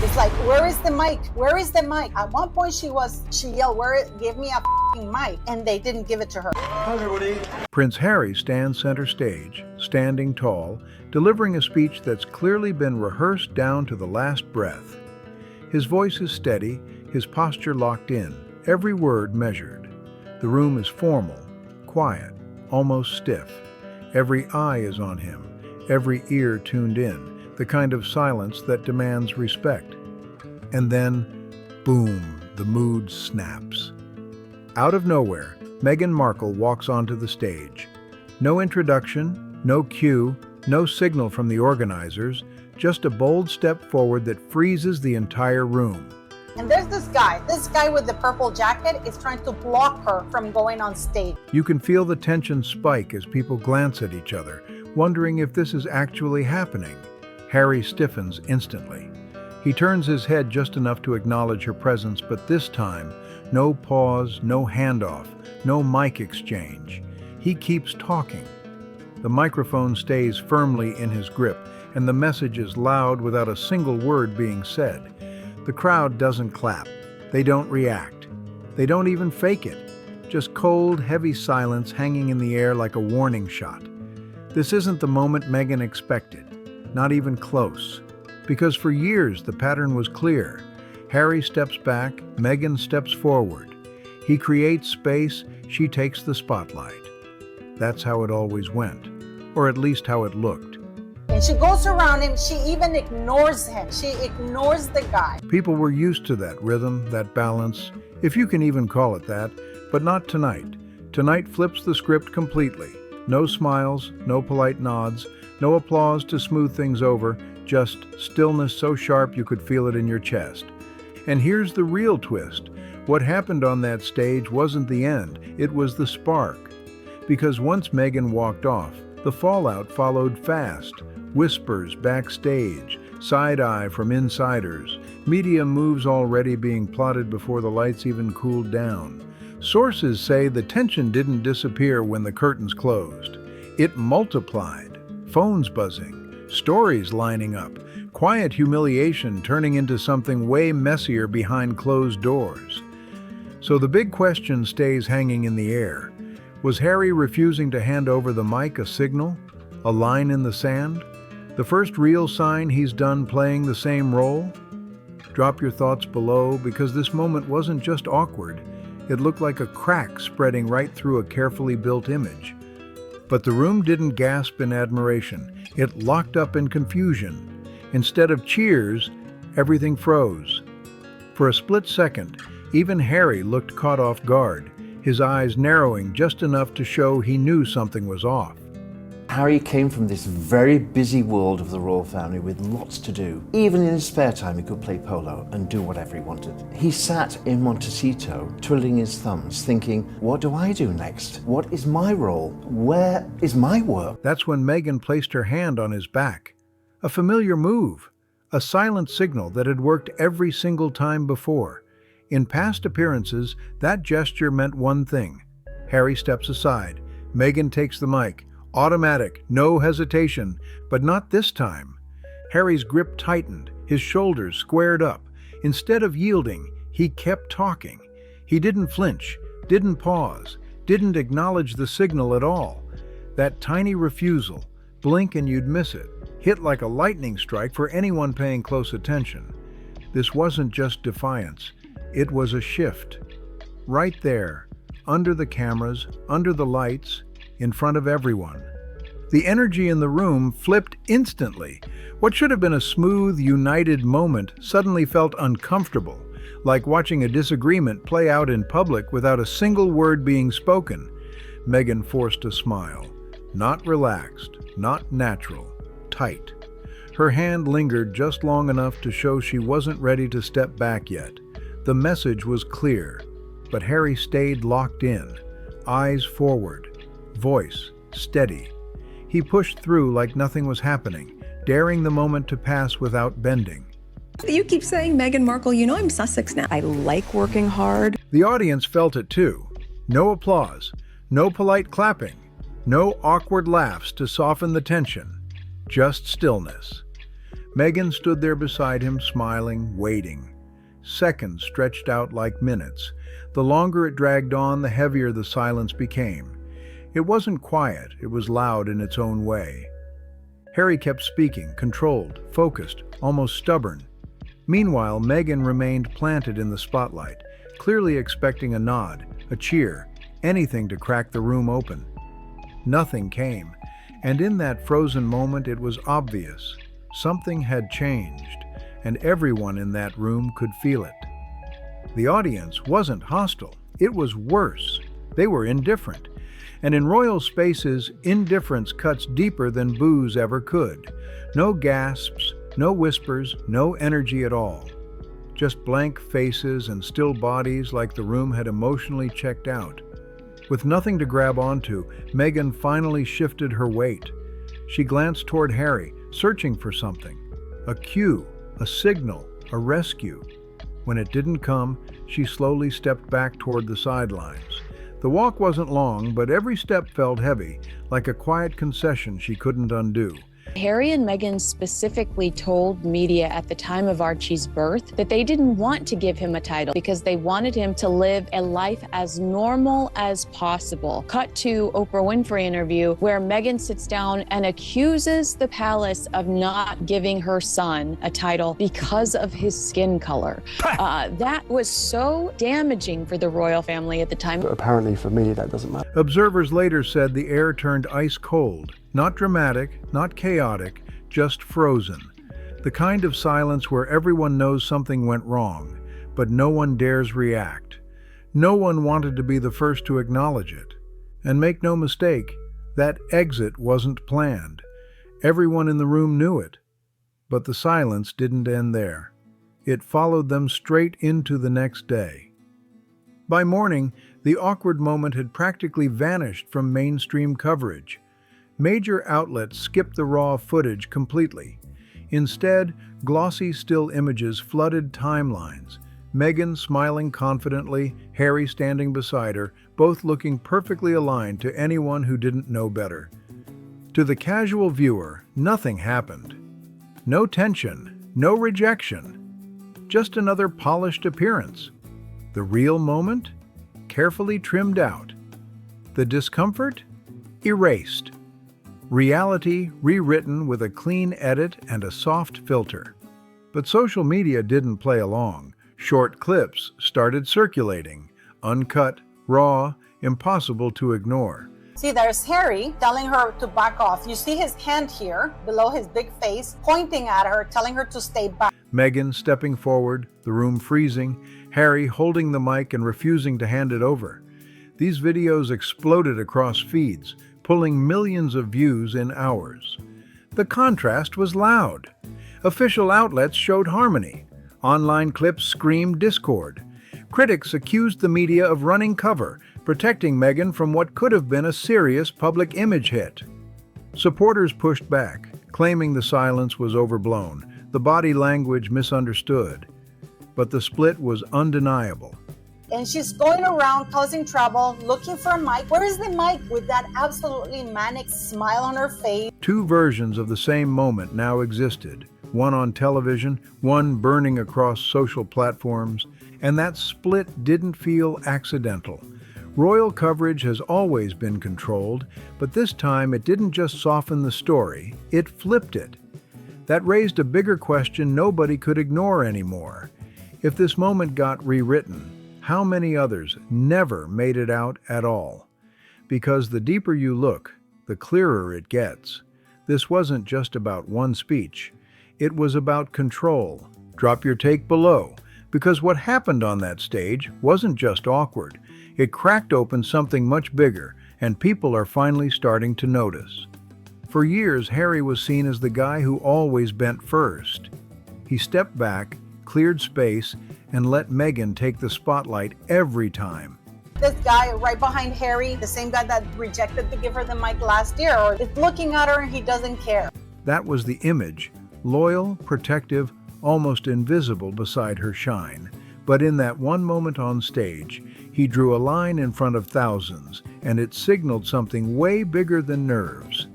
It's like, where is the mic? Where is the mic? At one point she yelled, give me a f***ing mic, and they didn't give it to her. Hi everybody. Prince Harry stands center stage, standing tall, delivering a speech that's clearly been rehearsed down to the last breath. His voice is steady, his posture locked in, every word measured. The room is formal, quiet, almost stiff. Every eye is on him, every ear tuned in, the kind of silence that demands respect. And then, boom, the mood snaps. Out of nowhere, Meghan Markle walks onto the stage. No introduction, no cue, no signal from the organizers, just a bold step forward that freezes the entire room. And there's this guy with the purple jacket is trying to block her from going on stage. You can feel the tension spike as people glance at each other, wondering if this is actually happening. Harry stiffens instantly. He turns his head just enough to acknowledge her presence, but this time, no pause, no handoff, no mic exchange. He keeps talking. The microphone stays firmly in his grip, and the message is loud without a single word being said. The crowd doesn't clap. They don't react. They don't even fake it. Just cold, heavy silence hanging in the air like a warning shot. This isn't the moment Meghan expected. Not even close. Because for years the pattern was clear. Harry steps back, Meghan steps forward. He creates space, she takes the spotlight. That's how it always went, or at least how it looked. And she goes around him, she even ignores him. She ignores the guy. People were used to that rhythm, that balance, if you can even call it that, but not tonight. Tonight flips the script completely. No smiles, no polite nods, no applause to smooth things over, just stillness so sharp you could feel it in your chest. And here's the real twist. What happened on that stage wasn't the end, it was the spark. Because once Meghan walked off, the fallout followed fast. Whispers backstage, side-eye from insiders, media moves already being plotted before the lights even cooled down. Sources say the tension didn't disappear when the curtains closed. It multiplied. Phones buzzing, stories lining up, quiet humiliation turning into something way messier behind closed doors. So the big question stays hanging in the air. Was Harry refusing to hand over the mic a signal? A line in the sand? The first real sign he's done playing the same role? Drop your thoughts below, because this moment wasn't just awkward. It looked like a crack spreading right through a carefully built image. But the room didn't gasp in admiration. It locked up in confusion. Instead of cheers, everything froze. For a split second, even Harry looked caught off guard, his eyes narrowing just enough to show he knew something was off. Harry came from this very busy world of the royal family with lots to do. Even in his spare time, he could play polo and do whatever he wanted. He sat in Montecito, twiddling his thumbs, thinking, what do I do next? What is my role? Where is my work? That's when Meghan placed her hand on his back. A familiar move, a silent signal that had worked every single time before. In past appearances, that gesture meant one thing. Harry steps aside. Meghan takes the mic. Automatic, no hesitation, but not this time. Harry's grip tightened, his shoulders squared up. Instead of yielding, he kept talking. He didn't flinch, didn't pause, didn't acknowledge the signal at all. That tiny refusal, blink and you'd miss it, hit like a lightning strike for anyone paying close attention. This wasn't just defiance, it was a shift. Right there, under the cameras, under the lights, in front of everyone. The energy in the room flipped instantly. What should have been a smooth, united moment suddenly felt uncomfortable, like watching a disagreement play out in public without a single word being spoken. Meghan forced a smile. Not relaxed, not natural, tight. Her hand lingered just long enough to show she wasn't ready to step back yet. The message was clear, but Harry stayed locked in, eyes forward. Voice steady. He pushed through like nothing was happening, daring the moment to pass without bending. You keep saying Meghan Markle, you know I'm Sussex now. I like working hard. The audience felt it too. No applause, no polite clapping, no awkward laughs to soften the tension, just stillness. Meghan stood there beside him, smiling, waiting. Seconds stretched out like minutes. The longer it dragged on, the heavier the silence became. It wasn't quiet, it was loud in its own way. Harry kept speaking, controlled, focused, almost stubborn. Meanwhile, Meghan remained planted in the spotlight, clearly expecting a nod, a cheer, anything to crack the room open. Nothing came, and in that frozen moment it was obvious. Something had changed, and everyone in that room could feel it. The audience wasn't hostile, it was worse. They were indifferent. And in royal spaces, indifference cuts deeper than boos ever could. No gasps, no whispers, no energy at all. Just blank faces and still bodies like the room had emotionally checked out. With nothing to grab onto, Meghan finally shifted her weight. She glanced toward Harry, searching for something. A cue, a signal, a rescue. When it didn't come, she slowly stepped back toward the sidelines. The walk wasn't long, but every step felt heavy, like a quiet concession she couldn't undo. Harry and Meghan specifically told media at the time of Archie's birth that they didn't want to give him a title because they wanted him to live a life as normal as possible. Cut to Oprah Winfrey interview where Meghan sits down and accuses the palace of not giving her son a title because of his skin color. That was so damaging for the royal family at the time. But apparently for me, that doesn't matter. Observers later said the air turned ice cold. Not dramatic, not chaotic, just frozen. The kind of silence where everyone knows something went wrong, but no one dares react. No one wanted to be the first to acknowledge it. And make no mistake, that exit wasn't planned. Everyone in the room knew it. But the silence didn't end there. It followed them straight into the next day. By morning, the awkward moment had practically vanished from mainstream coverage. Major outlets skipped the raw footage completely. Instead, glossy still images flooded timelines. Meghan smiling confidently, Harry standing beside her, both looking perfectly aligned to anyone who didn't know better. To the casual viewer, nothing happened. No tension, no rejection. Just another polished appearance. The real moment? Carefully trimmed out. The discomfort? Erased. Reality rewritten with a clean edit and a soft filter. But social media didn't play along. Short clips started circulating, uncut, raw, impossible to ignore. See, there's Harry telling her to back off. You see his hand here, below his big face, pointing at her, telling her to stay back. Meghan stepping forward, the room freezing, Harry holding the mic and refusing to hand it over. These videos exploded across feeds, pulling millions of views in hours. The contrast was loud. Official outlets showed harmony. Online clips screamed discord. Critics accused the media of running cover, protecting Meghan from what could have been a serious public image hit. Supporters pushed back, claiming the silence was overblown, the body language misunderstood. But the split was undeniable. And she's going around causing trouble, looking for a mic. Where is the mic with that absolutely manic smile on her face? Two versions of the same moment now existed, one on television, one burning across social platforms, and that split didn't feel accidental. Royal coverage has always been controlled, but this time it didn't just soften the story, it flipped it. That raised a bigger question nobody could ignore anymore. If this moment got rewritten, how many others never made it out at all? Because the deeper you look, the clearer it gets. This wasn't just about one speech. It was about control. Drop your take below, because what happened on that stage wasn't just awkward. It cracked open something much bigger, and people are finally starting to notice. For years, Harry was seen as the guy who always bent first. He stepped back, cleared space, and let Meghan take the spotlight every time. This guy right behind Harry, the same guy that rejected to give her the mic last year, is looking at her and he doesn't care. That was the image, loyal, protective, almost invisible beside her shine. But in that one moment on stage, he drew a line in front of thousands, and it signaled something way bigger than nerves.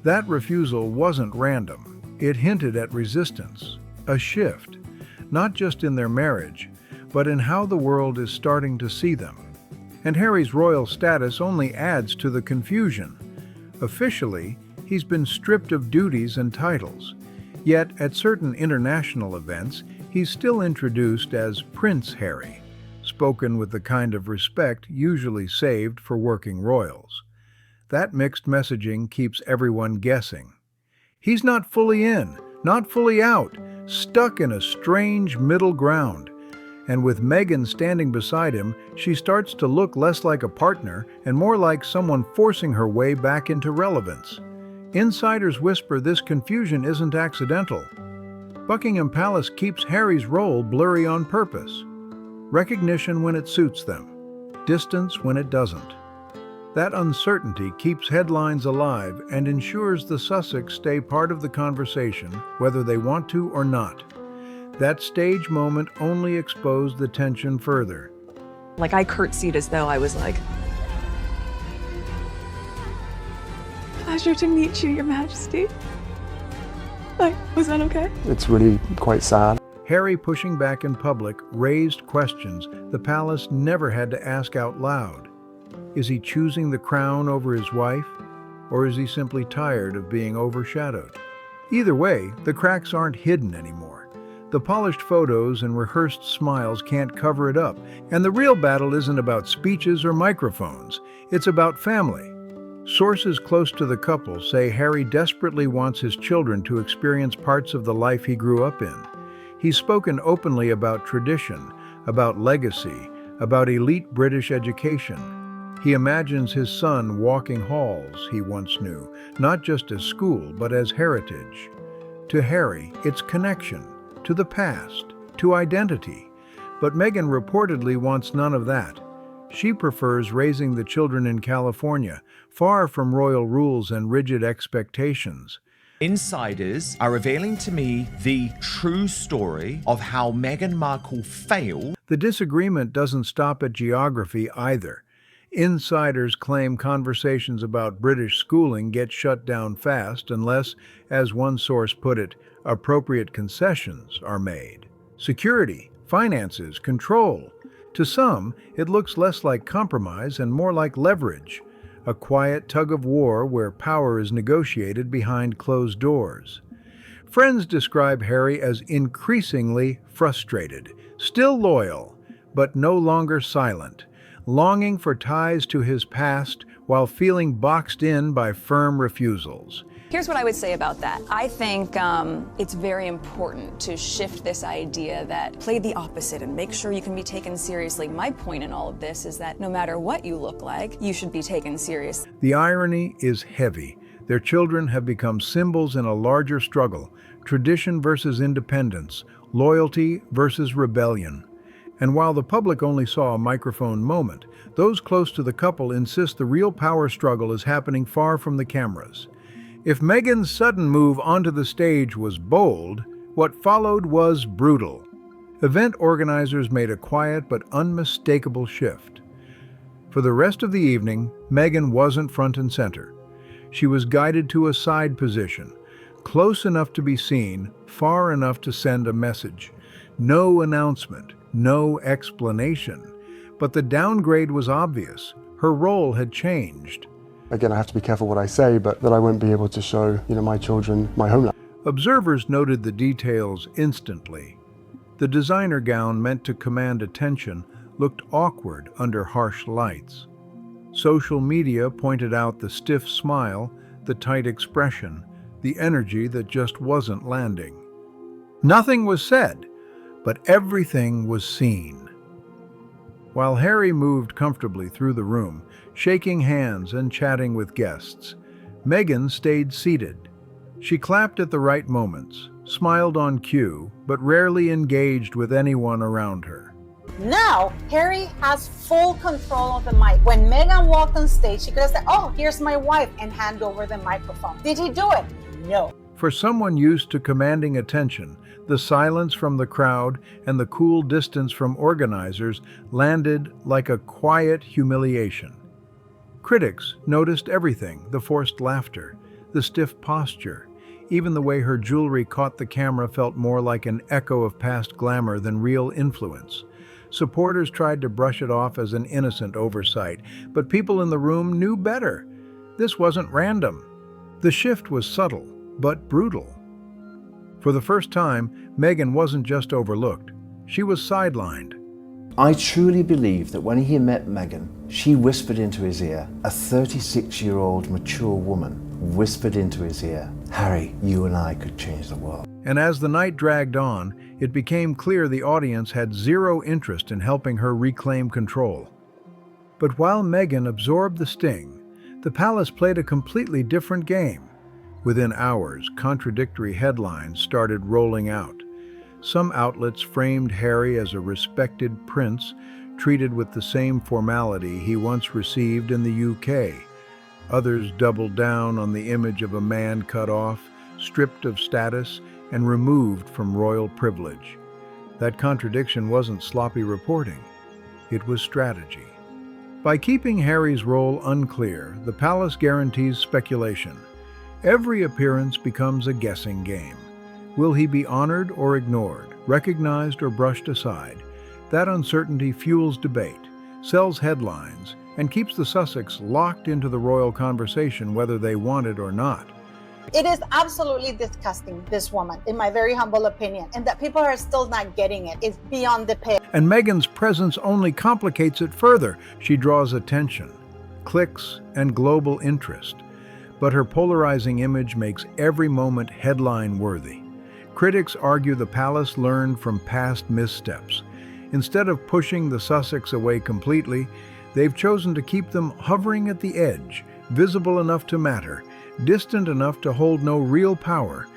That refusal wasn't random. It hinted at resistance, a shift, not just in their marriage, but in how the world is starting to see them. And Harry's royal status only adds to the confusion. Officially, he's been stripped of duties and titles. Yet, at certain international events, he's still introduced as Prince Harry, spoken with the kind of respect usually saved for working royals. That mixed messaging keeps everyone guessing. He's not fully in, not fully out, stuck in a strange middle ground. And with Meghan standing beside him, she starts to look less like a partner and more like someone forcing her way back into relevance. Insiders whisper this confusion isn't accidental. Buckingham Palace keeps Harry's role blurry on purpose. Recognition when it suits them, distance when it doesn't. That uncertainty keeps headlines alive and ensures the Sussex stay part of the conversation, whether they want to or not. That stage moment only exposed the tension further. Like, I curtsied as though I was like, "Pleasure to meet you, Your Majesty." Like, was that okay? It's really quite sad. Harry pushing back in public raised questions the palace never had to ask out loud. Is he choosing the crown over his wife, or is he simply tired of being overshadowed? Either way, the cracks aren't hidden anymore. The polished photos and rehearsed smiles can't cover it up, and the real battle isn't about speeches or microphones, it's about family. Sources close to the couple say Harry desperately wants his children to experience parts of the life he grew up in. He's spoken openly about tradition, about legacy, about elite British education. He imagines his son walking halls he once knew, not just as school, but as heritage. To Harry, it's connection, to the past, to identity. But Meghan reportedly wants none of that. She prefers raising the children in California, far from royal rules and rigid expectations. Insiders are revealing to me the true story of how Meghan Markle failed. The disagreement doesn't stop at geography either. Insiders claim conversations about British schooling get shut down fast unless, as one source put it, appropriate concessions are made. Security, finances, control. To some, it looks less like compromise and more like leverage, a quiet tug-of-war where power is negotiated behind closed doors. Friends describe Harry as increasingly frustrated, still loyal, but no longer silent, longing for ties to his past while feeling boxed in by firm refusals. Here's what I would say about that. I think it's very important to shift this idea that play the opposite and make sure you can be taken seriously. My point in all of this is that no matter what you look like, you should be taken seriously. The irony is heavy. Their children have become symbols in a larger struggle, tradition versus independence, loyalty versus rebellion. And while the public only saw a microphone moment, those close to the couple insist the real power struggle is happening far from the cameras. If Meghan's sudden move onto the stage was bold, what followed was brutal. Event organizers made a quiet but unmistakable shift. For the rest of the evening, Meghan wasn't front and center. She was guided to a side position, close enough to be seen, far enough to send a message. No announcement, no explanation. But the downgrade was obvious. Her role had changed. Again, I have to be careful what I say, but that I won't be able to show, my children my homeland. Observers noted the details instantly. The designer gown meant to command attention looked awkward under harsh lights. Social media pointed out the stiff smile, the tight expression, the energy that just wasn't landing. Nothing was said, but everything was seen. While Harry moved comfortably through the room, shaking hands and chatting with guests, Meghan stayed seated. She clapped at the right moments, smiled on cue, but rarely engaged with anyone around her. Now, Harry has full control of the mic. When Meghan walked on stage, she could have said, "Oh, here's my wife," and hand over the microphone. Did he do it? No. For someone used to commanding attention, the silence from the crowd and the cool distance from organizers landed like a quiet humiliation. Critics noticed everything: the forced laughter, the stiff posture, Even the way her jewelry caught the camera felt more like an echo of past glamour than real influence. Supporters tried to brush it off as an innocent oversight, but people in the room knew better. This wasn't random. The shift was subtle, but brutal. For the first time, Meghan wasn't just overlooked, she was sidelined. I truly believe that when he met Meghan, she whispered into his ear, a 36-year-old mature woman whispered into his ear, "Harry, you and I could change the world." And as the night dragged on, it became clear the audience had zero interest in helping her reclaim control. But while Meghan absorbed the sting, the palace played a completely different game. Within hours, contradictory headlines started rolling out. Some outlets framed Harry as a respected prince, treated with the same formality he once received in the UK. Others doubled down on the image of a man cut off, stripped of status, and removed from royal privilege. That contradiction wasn't sloppy reporting, it was strategy. By keeping Harry's role unclear, the palace guarantees speculation. Every appearance becomes a guessing game. Will he be honored or ignored, recognized or brushed aside? That uncertainty fuels debate, sells headlines, and keeps the Sussex locked into the royal conversation whether they want it or not. It is absolutely disgusting, this woman, in my very humble opinion, and that people are still not getting it. It's beyond the pale. And Meghan's presence only complicates it further. She draws attention, clicks, and global interest. But her polarizing image makes every moment headline-worthy. Critics argue the palace learned from past missteps. Instead of pushing the Sussex away completely, they've chosen to keep them hovering at the edge, visible enough to matter, distant enough to hold no real power.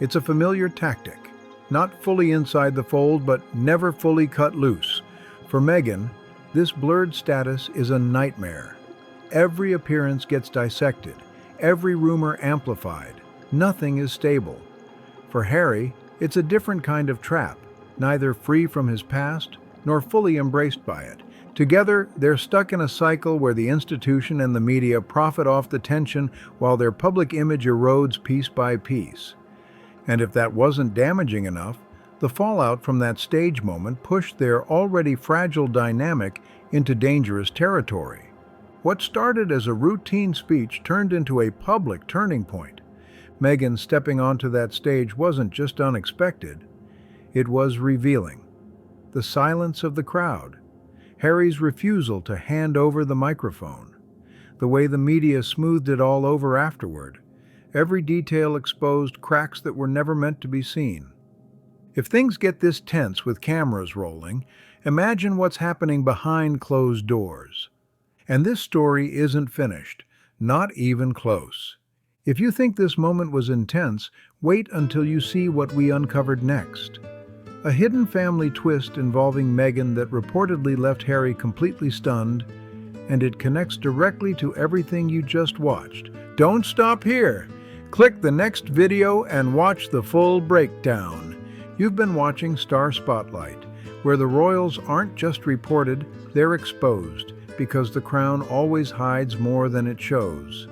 It's a familiar tactic, not fully inside the fold, but never fully cut loose. For Meghan, this blurred status is a nightmare. Every appearance gets dissected, every rumor amplified. Nothing is stable. For Harry, it's a different kind of trap, neither free from his past nor fully embraced by it. Together, they're stuck in a cycle where the institution and the media profit off the tension while their public image erodes piece by piece. And if that wasn't damaging enough, the fallout from that stage moment pushed their already fragile dynamic into dangerous territory. What started as a routine speech turned into a public turning point. Meghan stepping onto that stage wasn't just unexpected, it was revealing. The silence of the crowd, Harry's refusal to hand over the microphone, the way the media smoothed it all over afterward. Every detail exposed cracks that were never meant to be seen. If things get this tense with cameras rolling, imagine what's happening behind closed doors. And this story isn't finished, not even close. If you think this moment was intense, wait until you see what we uncovered next. A hidden family twist involving Meghan that reportedly left Harry completely stunned, and it connects directly to everything you just watched. Don't stop here. Click the next video and watch the full breakdown. You've been watching Star Spotlight, where the royals aren't just reported, they're exposed, because the crown always hides more than it shows.